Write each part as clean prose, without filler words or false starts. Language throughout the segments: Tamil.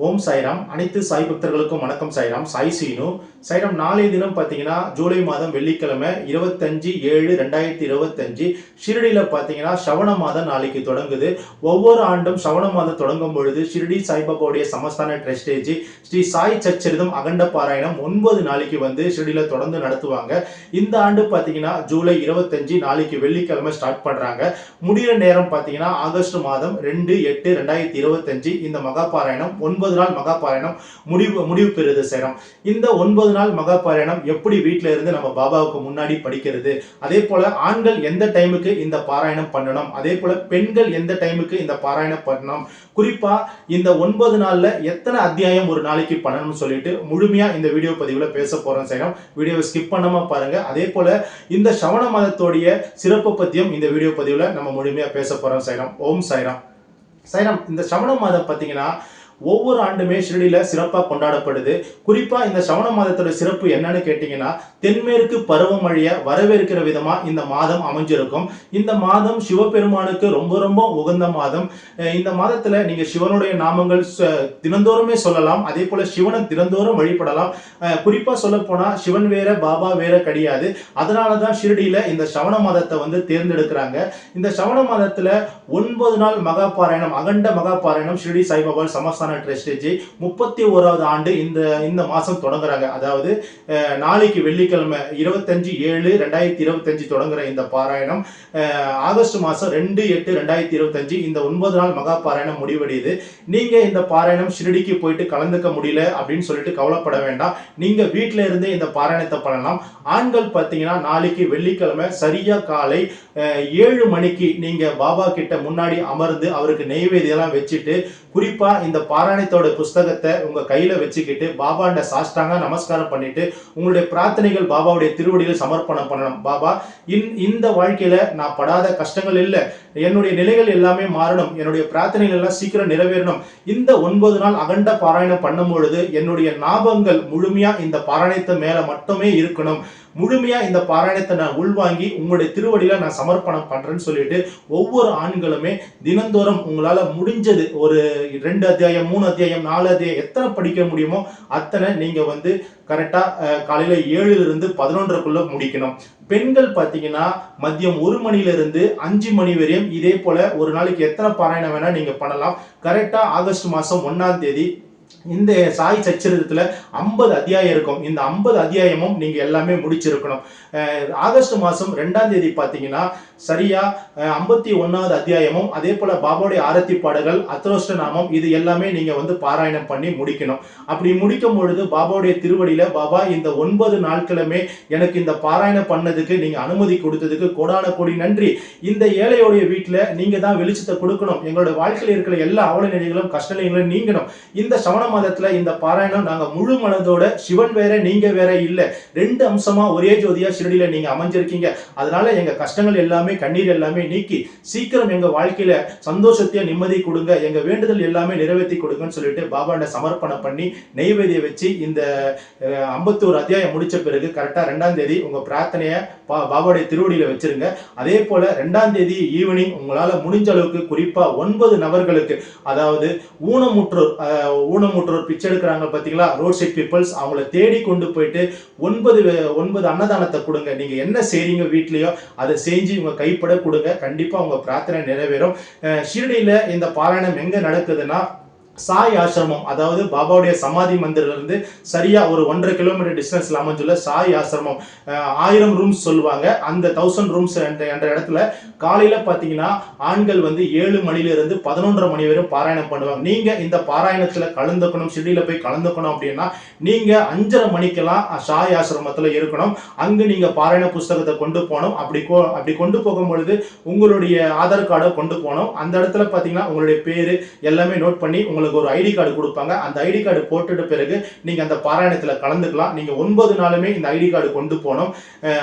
ஓம் சாய்ராம். அனைத்து சாய் பக்தர்களுக்கும் வணக்கம். சாய்ராம். சாய் சீனு. சாய்ராம். நாளைய தினம் பார்த்தீங்கன்னா ஜூலை மாதம் வெள்ளிக்கிழமை 25/7/2025 ஷிரடியில் பார்த்தீங்கன்னா ஸ்ரவண மாதம் நாளைக்கு தொடங்குது. ஒவ்வொரு ஆண்டும் ஸ்ரவண மாதம் தொடங்கும் பொழுது ஷிரடி சாய்பாபாவுடைய சமஸ்தான ட்ரஸ்டேஜி ஸ்ரீ சாய் சச்சரிதம் அகண்ட பாராயணம் 9 நாளைக்கு வந்து ஷிரடியில் தொடர்ந்து நடத்துவாங்க. இந்த ஆண்டு பார்த்தீங்கன்னா ஜூலை 25 நாளைக்கு வெள்ளிக்கிழமை ஸ்டார்ட் பண்றாங்க. முடிகிற நேரம் பார்த்தீங்கன்னா ஆகஸ்ட் மாதம் 2/8/2025 இந்த மகா பாராயணம் 9 நாள் மகா பாராயணம் முடிவு பெறுது. சேரம் இந்த 9 நாள் மகா பாராயணம் எப்படி வீட்டில இருந்து நம்ம பாபாவுக்கு முன்னாடி படிக்கிறது, அதே போல ஆண்கள் எந்த டைமுக்கு இந்த பாராயணம் பண்ணணும், அதே போல பெண்கள் எந்த டைமுக்கு இந்த பாராயணம் பண்ணணும், குறிப்பா இந்த 9 நாள்ல எத்தனை அத்தியாயம் ஒரு நாளைக்கு பண்ணணும்னு சொல்லிட்டு முழுமையா இந்த வீடியோ பதிவுல பேச போறோம். சேரம் வீடியோவை ஸ்கிப் பண்ணாம பாருங்க. அதே போல இந்த ஸ்ரவண மாதத்தோடைய சிறப்பு பத்தியும் இந்த வீடியோ பதிவுல நம்ம முழுமையா பேச போறோம். சேரம். ஓம் சாய்ராம். சாய்ராம். இந்த ஸ்ரவண மாதம் பார்த்தீங்கன்னா ஒவ்வொரு ஆண்டுமே ஷிரடியில சிறப்பாக கொண்டாடப்படுது. குறிப்பா இந்த ஸ்ரவண மாதத்தோட சிறப்பு என்னன்னு கேட்டீங்கன்னா, தென்மேற்கு பருவமழையை வரவேற்கிற விதமா இந்த மாதம் அமைஞ்சிருக்கும். இந்த மாதம் சிவபெருமானுக்கு ரொம்ப ரொம்ப உகந்த மாதம். இந்த மாதத்துல நீங்க சிவனுடைய நாமங்கள் தினந்தோறுமே சொல்லலாம். அதே போல சிவனை தினந்தோறும் வழிபடலாம். குறிப்பா சொல்ல போனா சிவன் வேற பாபா வேற கிடையாது. அதனாலதான் ஷிரடியில இந்த ஸ்ரவண மாதத்தை வந்து தேர்ந்தெடுக்கிறாங்க. இந்த ஸ்ரவண மாதத்துல 9 நாள் மகா பாராயணம் அகண்ட மகா பாராயணம் ஷிரடி சாய்பாபா சமஸ்தான ட்ரஸ்டேஜி 31வது ஆண்டு இந்த மாசம் தொடங்குறாங்க. அதாவது நாளைக்கு வெள்ளிக்கிழமை 25/7/2025 தொடங்குற இந்த பாராயணம் ஆகஸ்ட் மாசம் 2/8/2025 இந்த 9 நாள் மகா பாராயணம் முடிவடையுது. நீங்க இந்த பாராயணம் ஷிரடிக்கு போயிட்டு கலந்துக்க முடியல அப்படின்னு சொல்லிட்டு கவலைப்பட வேண்டாம். நீங்க வீட்டில இருந்தே இந்த பாராயணத்தை பண்ணலாம். ஆண்கள் பார்த்தீங்கன்னா நாளைக்கு வெள்ளிக்கிழமை சரியா காலை 7 மணிக்கு நீங்க பாபா கிட்ட முன்னாடி அமர்ந்து அவருக்கு நெய்வேதியெல்லாம் வச்சுட்டு, குறிப்பா இந்த பாராயணத்தோட புஸ்தகத்தை உங்க கையில வச்சுக்கிட்டு பாபாண்ட சாஷ்டாங்க நமஸ்காரம் பண்ணிட்டு உங்களுடைய பிரார்த்தனைகள் பாபாவுடைய திருவடியில் சமர்ப்பணம் பண்ணணும். பாபா, இந்த வாழ்க்கையில நான் படாத கஷ்டங்கள் இல்லை, என்னுடைய நிலைகள் எல்லாமே மாறணும், என்னுடைய பிரார்த்தனைகள் எல்லாம் சீக்கிரம் நிறைவேறணும். இந்த 9 நாள் அகண்ட பாராயணம் பண்ணும் பொழுது என்னுடைய ஞாபகங்கள் முழுமையா இந்த பாராயணத்தை மேல மட்டுமே இருக்கணும். முழுமையா இந்த பாராயணத்தை நான் உள்வாங்கி உங்களுடைய திருவடியில நான் சமர்ப்பணம் பண்றேன்னு சொல்லிட்டு ஒவ்வொரு ஆண்களுமே தினந்தோறும் உங்களால முடிஞ்சது ஒரு 2 அத்தியாயம் 3 அத்தியாயம் 4 அத்தியாயம் எத்தனை படிக்க முடியுமோ அத்தனை நீங்க வந்து கரெக்டா காலையில 7 to 11 முடிக்கணும். பெண்கள் பார்த்தீங்கன்னா மதியம் 1 மணிலிருந்து 5 மணி வரையும் இதே போல ஒரு நாளைக்கு எத்தனை பாராயணம் வேணா நீங்க பண்ணலாம். கரெக்டா ஆகஸ்ட் மாசம் 1ஆம் தேதி இந்த சாய் சச்சரிதத்துல 50 அத்தியாயம் இருக்கும். இந்த 50 அத்தியாயமும் நீங்க எல்லாமே முடிச்சிருக்கணும். ஆகஸ்ட் மாசம் 2ஆம் தேதி பாத்தீங்கன்னா சரியா 51வது அத்தியாயமும் அதே போல பாபாவுடைய ஆரத்தி பாடல்கள் அத்ரோஷ்ட நாமம் இது எல்லாமே நீங்க வந்து பாராயணம் பண்ணி முடிக்கணும். அப்படி முடிக்கும் பொழுது பாபாவுடைய திருவடியில, பாபா இந்த 9 நாட்களுமே எனக்கு இந்த பாராயணம் பண்ணதுக்கு நீங்க அனுமதி கொடுத்ததுக்கு கோடான கோடி நன்றி. இந்த ஏழையோடைய வீட்டுல நீங்க தான் வெளிச்சத்தை கொடுக்கணும். எங்களோட வாழ்க்கையில் இருக்கிற எல்லா அவல நிலைகளும் கஷ்ட நிலைகளும் நீங்கணும். இந்த ஸ்ரவண மாதத்துல இந்த பாராயணம் நாங்க முழு மனதோட சிவன் வேற நீங்க வேற இல்ல, 2 அம்சமா ஒரே ஜோதியா ஷிரடியில நீங்க அமைஞ்சிருக்கீங்க. அதனால எங்க கஷ்டங்கள் எல்லாமே கண்ணீர் எல்லாமே நீக்கி சீக்கிரம் எங்க வாழ்க்கையில சந்தோஷத்தையும் நிம்மதி கொடுங்க, எங்க வேண்டுதல் எல்லாமே நிறைவேற்றி கொடுங்கன்னு சொல்லிட்டு பாபாண்ட சமர்ப்பணம் பண்ணி நெய்வேதியை வச்சு இந்த 51 அத்தியாயம் முடிச்ச பிறகு கரெக்டா 2ஆம் தேதி உங்க பிரார்த்தனைய பாபாவுடைய திருவடியில வச்சிருங்க. அதே போல 2ஆம் தேதி ஈவினிங் உங்களால முடிஞ்ச அளவுக்கு குறிப்பா 9 நபர்களுக்கு, அதாவது ஊனமுற்றோர் பிச்சை எடுக்கிறாங்க பாத்தீங்களா, ரோட் சைட் பீப்புள்ஸ், அவங்கள தேடி கொண்டு போயிட்டு 9 அன்னதானத்தை கொடுங்க. நீங்க என்ன செய்றீங்க வீட்லயோ அதை செஞ்சு உங்க கைப்பட கொடுங்க. கண்டிப்பா உங்க பிரார்த்தனை நிறைவேறும். ஷிரடியில இந்த பாராயணம் எங்க நடக்குதுன்னா சாய் ஆசிரமம், அதாவது பாபாவுடைய சமாதி மந்திரில இருந்து சரியா ஒரு 1.5 கிலோமீட்டர் டிஸ்டன்ஸ்ல அமைஞ்சுள்ள சாய் ஆசிரமம். 1000 ரூம்ஸ் சொல்லுவாங்க. அந்த 1000 ரூம்ஸ் என்ற இடத்துல காலையில பாத்தீங்கன்னா ஆண்கள் வந்து 7 மணிலிருந்து 11:30 மணி வரை பாராயணம் பண்ணுவாங்க. நீங்க இந்த பாராயணத்துல கலந்துக்கணும், ஷிரடியில போய் கலந்துக்கணும் அப்படின்னா நீங்க 5:30 மணிக்கெல்லாம் சாய் ஆசிரமத்துல இருக்கணும். அங்க நீங்க பாராயண புஸ்தகத்தை கொண்டு போகணும். அப்படி கொண்டு போகும் பொழுது உங்களுடைய ஆதார் கார்டை கொண்டு போகணும். அந்த இடத்துல பாத்தீங்கன்னா உங்களுடைய பேரு எல்லாமே நோட் பண்ணி உங்களுக்கு ஒரு ஐடி கார்டு கொடுப்பாங்க. அந்த ஐடி கார்டு போட்டுட்ட பிறகு நீங்க அந்த பாராயணத்துல கலந்துக்கலாம். நீங்க 9 நாளுமே இந்த ஐடி கார்டு கொண்டு போகணும்.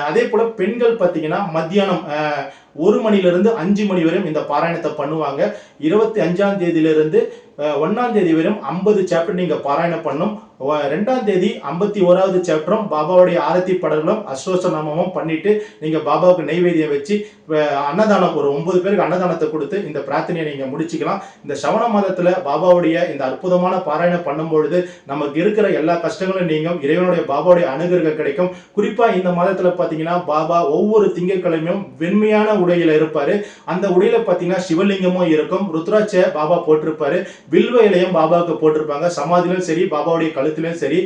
அதே போல பெண்கள் பாத்தீங்கன்னா மத்தியானம் 1 மணிலிருந்து 5 மணி வரையும் இந்த பாராயணத்தை பண்ணுவாங்க. 25ஆம் தேதியிலிருந்து 1ஆம் தேதி வரையும் 50 சாப்டர் நீங்க பாராயணம் பண்ணும். 2ஆம் தேதி 51வது சாப்டரும் பாபாவுடைய ஆரத்தி படங்களும் அஸ்வசநாமமும் பண்ணிட்டு நீங்க பாபாவுக்கு நெய்வேத்தியம் வச்சு அன்னதானம் ஒரு 9 பேருக்கு அன்னதானத்தை கொடுத்து இந்த பிரார்த்தனையை நீங்க முடிச்சுக்கலாம். இந்த சவண மாதத்துல பாபாவுடைய இந்த அற்புதமான பாராயணம் பண்ணும் பொழுது நமக்கு இருக்கிற எல்லா கஷ்டங்களும் நீங்கும். இறைவனுடைய பாபாவுடைய அனுகிரகம் கிடைக்கும். குறிப்பா இந்த மாதத்துல பாத்தீங்கன்னா பாபா ஒவ்வொரு திங்கட்கிழமையும் வெண்மையான உடையில இருப்பாரு. அந்த உடையில பாத்தீங்கன்னா சிவலிங்கமும் இருக்கும். ருத்ராட்ச பாபா போட்டிருப்பாரு. வில்வ இலையும் பாபாவுக்கு போட்டிருப்பாங்க. சமாதிலும் சரி, பாபாவுடைய கழுத்திலும் சரி.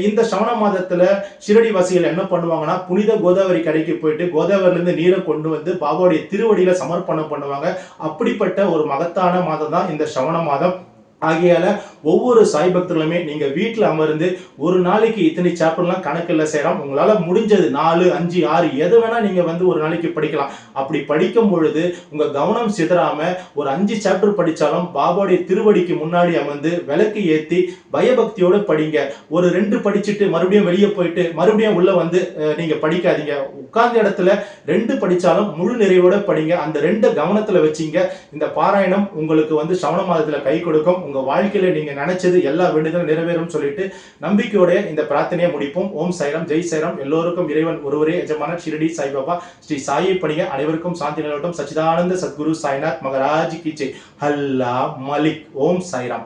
இந்த சவண மாதத்துல ஷிரடி வாசிகள் என்ன பண்ணுவாங்கன்னா புனித கோதாவரி கரைக்கு போயிட்டு கோதாவரில இருந்து நீரை கொண்டு வந்து பாபாவுடைய திருவடியில சமர்ப்பணம் பண்ணுவாங்க. அப்படிப்பட்ட ஒரு மகத்தான மாதம் தான் இந்த சவண மாதம். ஆகையால ஒவ்வொரு சாய் பக்தர்களுமே நீங்க வீட்டுல அமர்ந்து ஒரு நாளைக்கு இத்தனை சாப்டர்லாம் கணக்கில் செய்யலாம். உங்களால முடிஞ்சது 4, 5, 6 எது வேணா நீங்க ஒரு நாளைக்கு படிக்கலாம். அப்படி படிக்கும் பொழுது உங்க கவனம் சிதறாம ஒரு 5 சாப்டர் படிச்சாலும் பாபாவுடைய திருவடிக்கு முன்னாடி அமர்ந்து விளக்கு ஏத்தி பயபக்தியோட படிங்க. ஒரு 2 படிச்சுட்டு மறுபடியும் வெளியே போயிட்டு மறுபடியும் உள்ள நீங்க படிக்காதீங்க. உட்கார்ந்த இடத்துல 2 படிச்சாலும் முழு நிறைவோட படிங்க. அந்த 2 கவனத்துல வச்சீங்க. இந்த பாராயணம் உங்களுக்கு சவண மாதத்துல கை கொடுக்கும். உங்க வாழ்க்கையில நீங்க நினைச்சது எல்லா வேண்டுதலும் நிறைவேறும் சொல்லிட்டு நம்பிக்கையோட இந்த பிரார்த்தனையை முடிப்போம். ஓம் சாய்ராம், ஜெய் சாய்ராம். எல்லோருக்கும் இறைவன் ஒருவரே எஜமான ஷிரடி சாய்பாபா ஸ்ரீ சாயை பணிக அனைவருக்கும் சாந்தி நிலவட்டும். சச்சிதானந்த சத்குரு சாய்நாத் மகராஜ் கி ஜெய். அல்லா மலிக். ஓம் சாய்ராம்.